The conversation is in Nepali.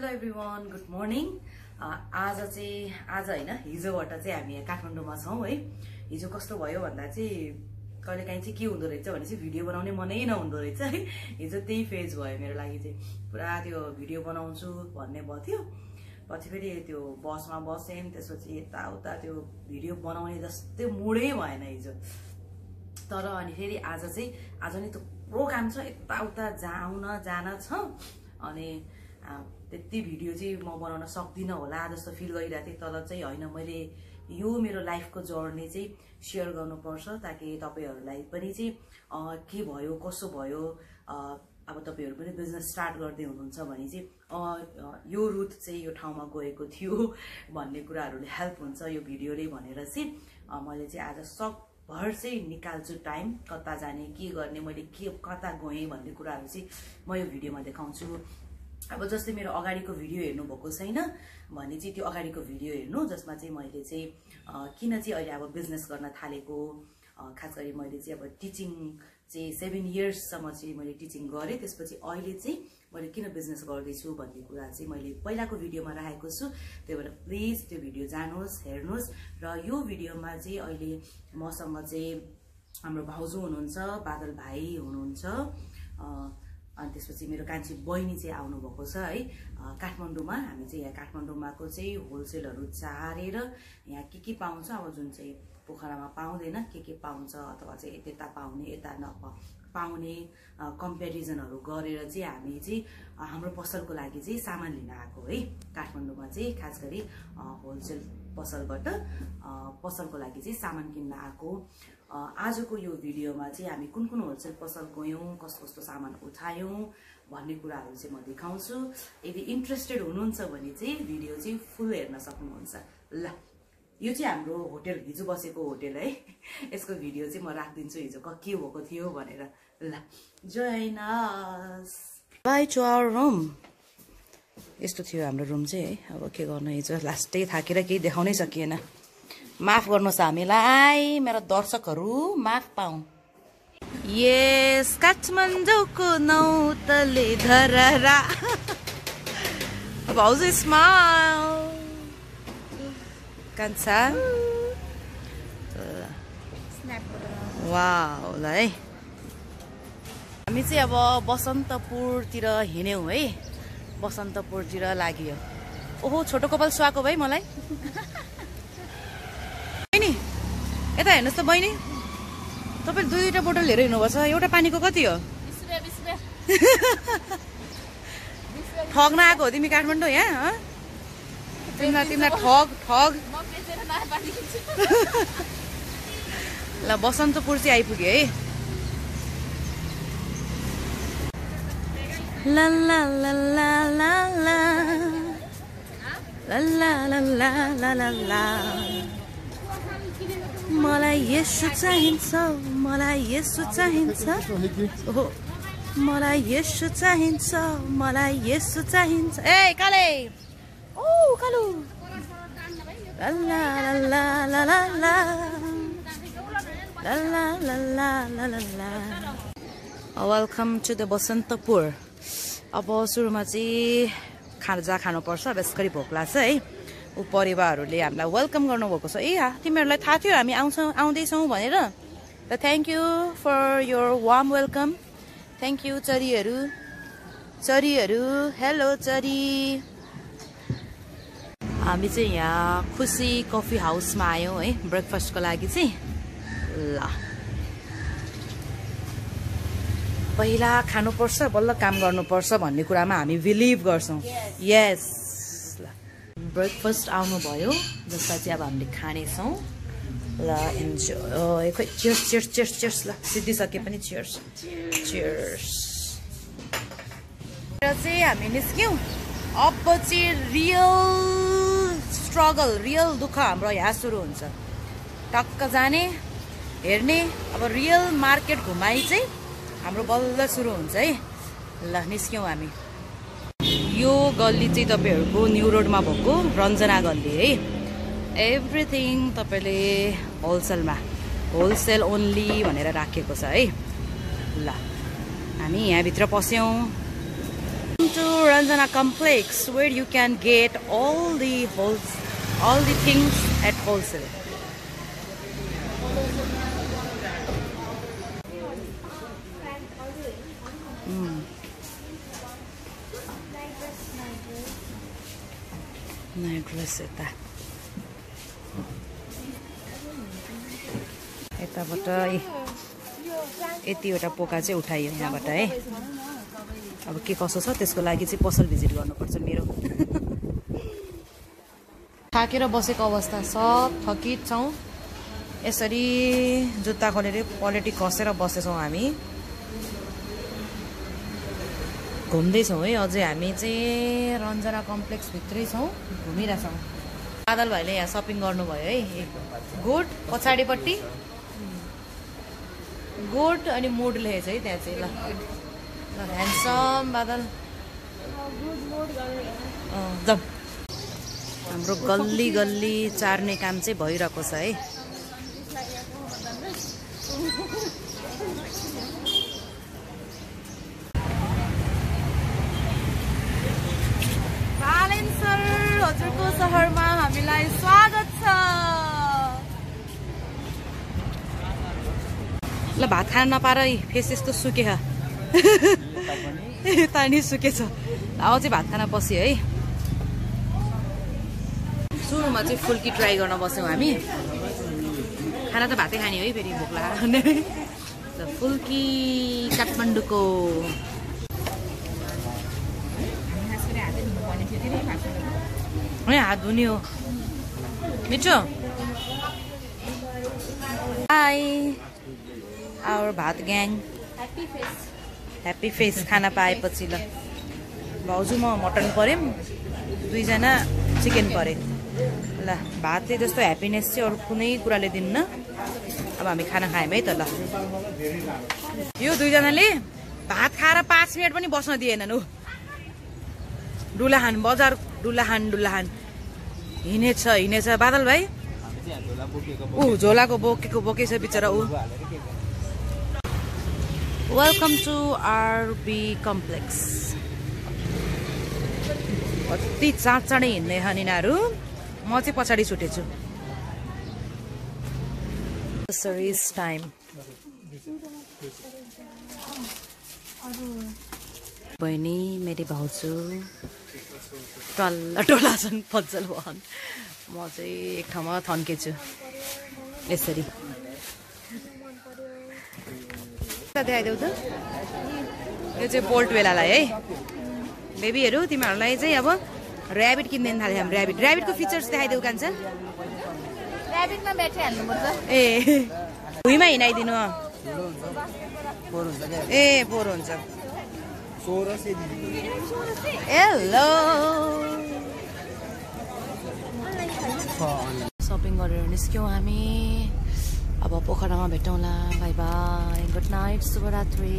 Hello everyone, good morning. आज हैन हिजोबाट चाहिँ हामी काठमाडौँमा छौँ है। हिजो कस्तो भयो भन्दा चाहिँ कहिलेकाहीँ चाहिँ के हुँदो रहेछ भने चाहिँ भिडियो बनाउने मनै नहुँदो रहेछ है। हिजो त्यही फेज भयो मेरो लागि चाहिँ, पुरा त्यो भिडियो बनाउँछु भन्ने भयो थियो। पछि फेरि त्यो बसमा बसेँ, त्यसपछि यताउता त्यो भिडियो बनाउने जस्तै मुडै भएन हिजो। तर अनि फेरि आज नि थुप्रो काम छ, यताउता आउन जान छ। अनि त्यति भिडियो चाहिँ म बनाउन सक्दिनँ होला जस्तो फिल गरिरहेको थिएँ। तर चाहिँ होइन, मैले यो मेरो लाइफको जर्नी चाहिँ सेयर गर्नुपर्छ ताकि तपाईहरूलाई पनि चाहिँ के भयो कसो भयो, अब तपाईहरू पनि बिजनेस स्टार्ट गर्दै हुनुहुन्छ भने चाहिँ यो रुट चाहिँ यो ठाउँमा गएको थियो भन्ने कुराहरूले हेल्प हुन्छ यो भिडियोले भनेर चाहिँ मैले चाहिँ आज सकभर चाहिँ निकाल्छु टाइम, कता जाने के गर्ने, मैले के कता गएँ भन्ने कुराहरू चाहिँ म यो भिडियोमा देखाउँछु। अब जस्तै मेरो अगाडिको भिडियो हेर्नु भएको छैन भने चाहिँ त्यो अगाडिको भिडियो हेर्नु, जसमा चाहिँ मैले चाहिँ किन चाहिँ अहिले अब बिजनेस गर्न थालेको, खास गरी मैले चाहिँ अब टिचिङ चाहिँ 7 इयर्ससम्म चाहिँ मैले टिचिङ गरेँ। त्यसपछि अहिले चाहिँ मैले किन बिजनेस गर्दैछु भन्ने कुरा चाहिँ मैले पहिलाको भिडियोमा राखेको छु। त्यही भएर प्लिज त्यो भिडियो जानुहोस्, हेर्नुहोस्। र यो भिडियोमा चाहिँ अहिले मसँग चाहिँ हाम्रो भाउजू हुनुहुन्छ, बादल भाइ हुनुहुन्छ, अनि त्यसपछि मेरो कान्छी बहिनी चाहिँ आउनुभएको छ है। काठमाडौँमा हामी चाहिँ यहाँ काठमाडौँमाको चाहिँ होलसेलहरू चारेर यहाँ के पाउँछ, अब जुन चाहिँ पोखरामा पाउँदैन के पाउँछ अथवा चाहिँ त्यता पाउने यता नपाउने कम्पेरिजनहरू गरेर चाहिँ हामी चाहिँ हाम्रो पसलको लागि चाहिँ सामान लिन आएको है। काठमाडौँमा चाहिँ खास गरी होलसेल पसलबाट पसलको लागि चाहिँ सामान किन्न आएको। आजको यो भिडियोमा चाहिँ हामी कुन होलसेल पसल गयौँ, कस्तो सामान उठायौँ भन्ने कुराहरू चाहिँ म देखाउँछु। यदि इन्ट्रेस्टेड हुनुहुन्छ भने चाहिँ भिडियो चाहिँ फुल हेर्न सक्नुहुन्छ। ल, यो चाहिँ हाम्रो होटेल, हिजो बसेको होटेल है। यसको भिडियो चाहिँ म राखिदिन्छु हिजो के भएको थियो भनेर। ल, join us by to our room. यस्तो थियो हाम्रो रुम चाहिँ है। अब के गर्नु, हिजो लास्टै थाकेर केही देखाउनै सकिएन। माफ गर्नुहोस् हामीलाई, मेरो दर्शकहरू माफ पाऊ। यस काठमाडौँको नौतले धरहरा भाउजू स्माइल कान्छा वाउ। ल है, हामी चाहिँ अब बसन्तपुरतिर हिँड्यौँ है। बसन्तपुरतिर लाग्यो। ओहो, छोटो कपाल सुहाएको भाइ मलाई। बहिनी यता हेर्नुहोस् त बहिनी, तपाईँ 2-2टा बोतल लिएर हिँड्नुपर्छ। एउटा पानीको कति हो? 20 ठग्न आएको हो तिमी काठमाडौँ यहाँ? तिमीलाई ठग। ल, बसन्तपुर चाहिँ आइपुग्यो है। ला ला ला ला ला ला ला ला ला ला ला। मलाई यसो चाहिन्छ, मलाई यसो चाहिन्छ, ओहो मलाई यसो चाहिन्छ, मलाई यसो चाहिन्छ। ए काले, ओ कालु, ला ला ला ला ला ला ला ला ला ला ला। Welcome to the Basantapur. अब सुरुमा चाहिँ खानुपर्छ, बेसरी भोक लाग्छ है। ऊ परिवारहरूले हामीलाई वेलकम गर्नुभएको छ। तिमीहरूलाई थाहा थियो हामी आउँदैछौँ भनेर? र thank you for your warm welcome. Thank you चरीहरू। हेलो चरी। हामी चाहिँ यहाँ खुसी कफी हाउसमा आयौँ है ब्रेकफास्टको लागि चाहिँ। ल, पहिला खानुपर्छ बल्ल काम गर्नुपर्छ भन्ने कुरामा हामी बिलिभ गर्छौँ। यस, ब्रेकफास्ट आउनुभयो जसलाई चाहिँ अब हामीले खानेछौँ। ल, इन्जोय। खोइ चियर्स। ल, सिद्धिसके पनि चियर्स। र चाहिँ हामी निस्क्यौँ। अब चाहिँ रियल स्ट्रगल, रियल दुःख हाम्रो यहाँ सुरु हुन्छ। टक्क जाने हेर्ने, अब रियल मार्केट घुमाइ चाहिँ हाम्रो बल्ल सुरु हुन्छ है। ल, निस्क्यौँ हामी। यो गल्ली चाहिँ तपाईहरूको न्यू रोडमा भएको रञ्जना गल्ली है। एभ्रिथिङ तपाईँले होलसेलमा, होलसेल ओन्ली भनेर राखेको छ है। ल, हामी यहाँभित्र पस्यौँ। To Ranjana Complex, where you can get all the things at wholesale. Night dress यताबाट यतिवटा पोका चाहिँ उठाइयो यहाँबाट है। अब के कसो छ त्यसको लागि चाहिँ पसल भिजिट गर्नुपर्छ मेरो। थाकेर बसेको अवस्था, सब थकित छौँ। यसरी जुत्ता खोलेर पलेटी कसेर बसेछौँ हामी। घुम्दैछौँ है, अझै हामी चाहिँ रञ्जना कम्प्लेक्स भित्रै छौँ, घुमिरहेछौँ। बादल भाइले यहाँ सपिङ गर्नुभयो है। गोड पछाडिपट्टि गोड अनि मुड लेखेछ है त्यहाँ चाहिँ। ल ह्यान्डसम बादल जाउँ। हाम्रो गल्ली गल्ली चार्ने काम चाहिँ भइरहेको छ है। बालेन्सर हजुरको सहरमा हामीलाई स्वागत छ। ल भात खान नपाएर फेस यस्तो सुके तानी सुकेछ। अब चाहिँ भात खाना बस्यो है। सुरुमा चाहिँ फुल्की ट्राई गर्न बस्यौँ हामी। खाना त भातै खाने है, फेरि भोक लाग्यो। फुल्की काठमाडौँको हात धुने हो मिठो। हाई आवर भात ग्याङ, ह्याप्पी फेस खाना पाएपछि। ल भाउजू म मटन पर्यौँ, दुईजना चिकन परे। ल भातले जस्तो ह्याप्पिनेस चाहिँ अरू कुनै कुराले दिन्न। अब हामी खाना खायौँ है त। ल यो दुईजनाले भात खाएर 5 मिनट पनि बस्न दिएनन्। ऊ डुलाहान बजार, डुलाहान हिँडेछ बादल भाइ। ऊ झोलाको बोकेछ बिचरा ऊ। Welcome to RB complex. कति चाँडै हिँड्ने छन् यिनीहरू, म चाहिँ पछाडि छुटेछु। टाइम बहिनी मेरी भाउजू टल्ला छन् फज्जल भन। म चाहिँ एक ठाउँमा थन्केछु यसरी। देखाइदेऊ त, यो चाहिँ बोल्ट वेलालाई है। बेबीहरू तिमीहरूलाई चाहिँ अब ऱ्याबिट किन्दैन थाले। हामी ऱ्याबिटको फिचर्स देखाइदेऊ कान्छ। ऱ्याबिटमा ब्याट्री हाल्नुपर्छ। ए भुइँमा हिँडाइदिनु। ए पोहोर हुन्छ। हेलो सपिङ गरेर निस्क्यौँ हामी। अब पोखरामा भेटौँला। बाई बाई, गुड नाइट, शुभरात्री।